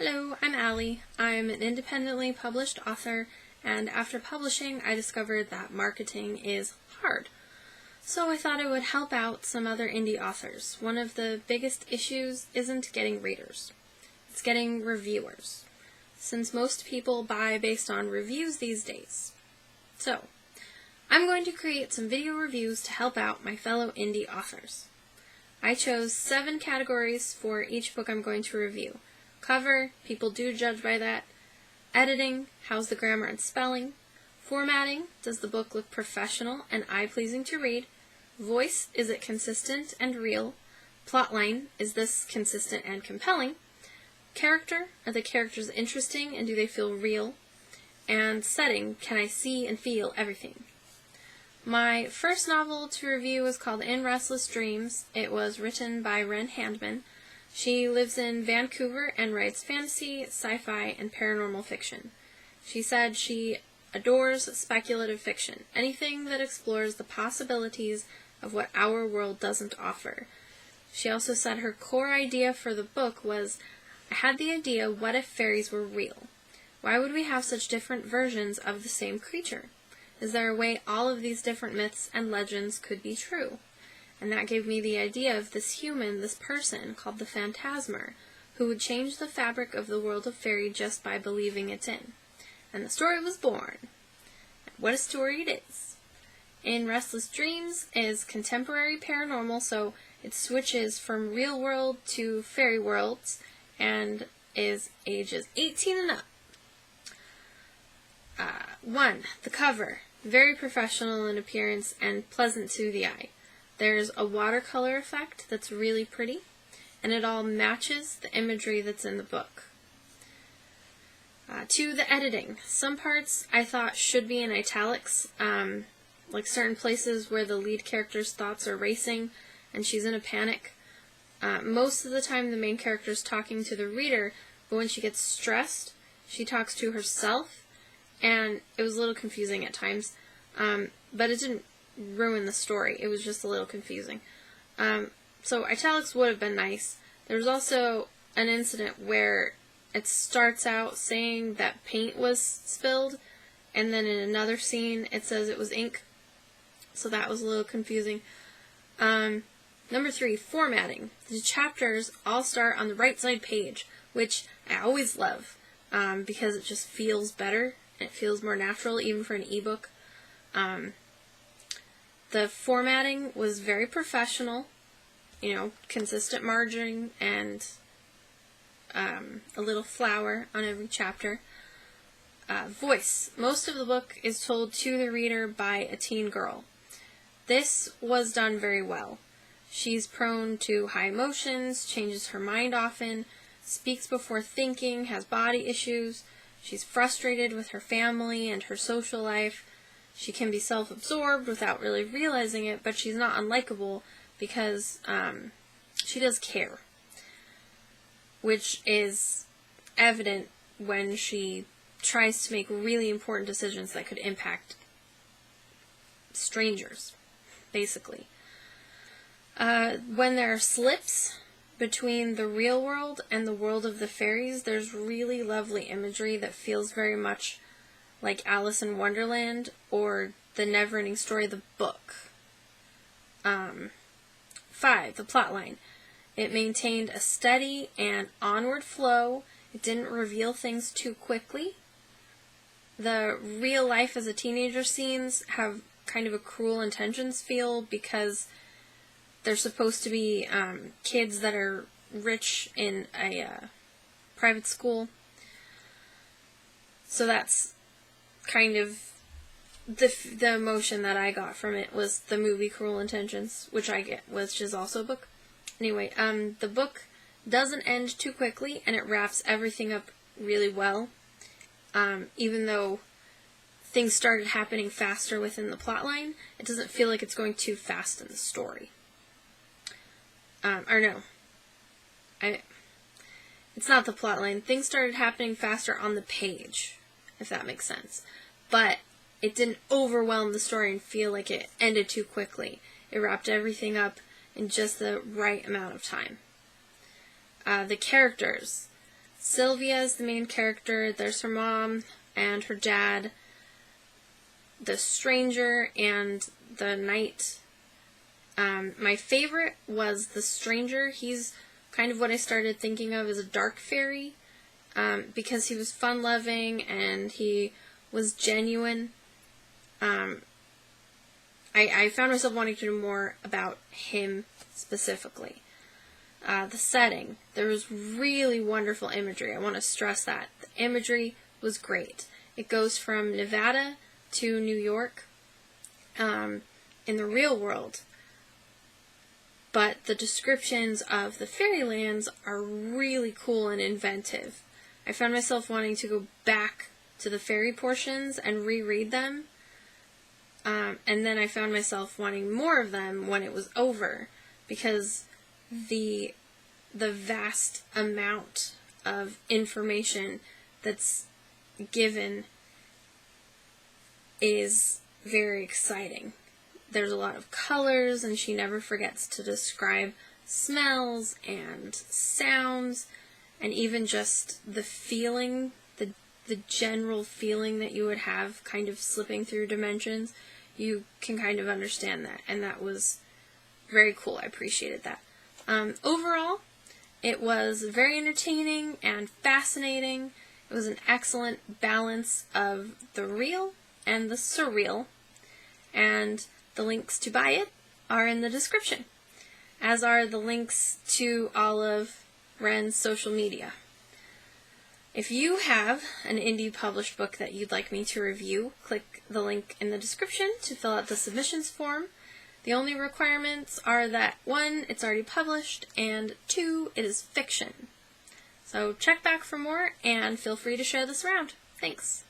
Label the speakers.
Speaker 1: Hello, I'm Allie. I'm an independently published author, and after publishing, I discovered that marketing is hard. So I thought it would help out some other indie authors. One of the biggest issues isn't getting readers. It's getting reviewers, since most people buy based on reviews these days. So, I'm going to create some video reviews to help out my fellow indie authors. I chose 7 categories for each book I'm going to review. Cover, people do judge by that. Editing, how's the grammar and spelling. Formatting, does the book look professional and eye-pleasing to read. Voice, is it consistent and real. Plotline, is this consistent and compelling. Character, are the characters interesting and do they feel real. And setting, can I see and feel everything. My first novel to review is called In Restless Dreams. It was written by Wren Handman. She lives in Vancouver and writes fantasy, sci-fi, and paranormal fiction. She said she adores speculative fiction, anything that explores the possibilities of what our world doesn't offer. She also said her core idea for the book was, I had the idea, what if fairies were real? Why would we have such different versions of the same creature? Is there a way all of these different myths and legends could be true? And that gave me the idea of this human, this person, called the Phantasmer, who would change the fabric of the world of fairy just by believing it's in. And the story was born. And what a story it is. In Restless Dreams is contemporary paranormal, so it switches from real world to fairy worlds, and is ages 18 and up. 1. The cover. Very professional in appearance and pleasant to the eye. There's a watercolor effect that's really pretty, and it all matches the imagery that's in the book. 2. The editing. Some parts I thought should be in italics, like certain places where the lead character's thoughts are racing and she's in a panic. Most of the time the main character's talking to the reader, but when she gets stressed, she talks to herself, and it was a little confusing at times, but it didn't ruin the story. It was just a little confusing. So italics would have been nice. There was also an incident where it starts out saying that paint was spilled, and then in another scene it says it was ink. So that was a little confusing. Number 3, formatting. The chapters all start on the right side page, which I always love, because it just feels better. It feels more natural, even for an ebook. The formatting was very professional, consistent margin and a little flower on every chapter. Voice. Most of the book is told to the reader by a teen girl. This was done very well. She's prone to high emotions, changes her mind often, speaks before thinking, has body issues. She's frustrated with her family and her social life. She can be self-absorbed without really realizing it, but she's not unlikable because she does care, which is evident when she tries to make really important decisions that could impact strangers, basically. When there are slips between the real world and the world of the fairies, there's really lovely imagery that feels very much like Alice in Wonderland or the Neverending Story, the book. 5. The plotline. It maintained a steady and onward flow. It didn't reveal things too quickly. The real life as a teenager scenes have kind of a Cruel Intentions feel because they're supposed to be kids that are rich in a private school. So that's kind of the emotion that I got from it was the movie Cruel Intentions, which is also a book. Anyway, the book doesn't end too quickly, and it wraps everything up really well, even though things started happening faster within the plotline. It doesn't feel like it's going too fast in the story. It's not the plotline. Things started happening faster on the page, if that makes sense. But it didn't overwhelm the story and feel like it ended too quickly. It wrapped everything up in just the right amount of time. The characters. Sylvia is the main character. There's her mom and her dad, the stranger, and the knight. My favorite was the stranger. He's kind of what I started thinking of as a dark fairy, because he was fun-loving and he was genuine. I found myself wanting to know more about him specifically. The setting. There was really wonderful imagery. I want to stress that. The imagery was great. It goes from Nevada to New York in the real world. But the descriptions of the fairylands are really cool and inventive. I found myself wanting to go back to the fairy portions and reread them. And then I found myself wanting more of them when it was over, because the vast amount of information that's given is very exciting. There's a lot of colors, and she never forgets to describe smells and sounds, and even just the feeling, the general feeling that you would have kind of slipping through dimensions. You can kind of understand that, and that was very cool. I appreciated that. Overall, it was very entertaining and fascinating. It was an excellent balance of the real and the surreal, and the links to buy it are in the description, as are the links to all of Wren's social media. If you have an indie published book that you'd like me to review, click the link in the description to fill out the submissions form. The only requirements are that 1, it's already published, and 2, it is fiction. So check back for more, and feel free to share this around. Thanks!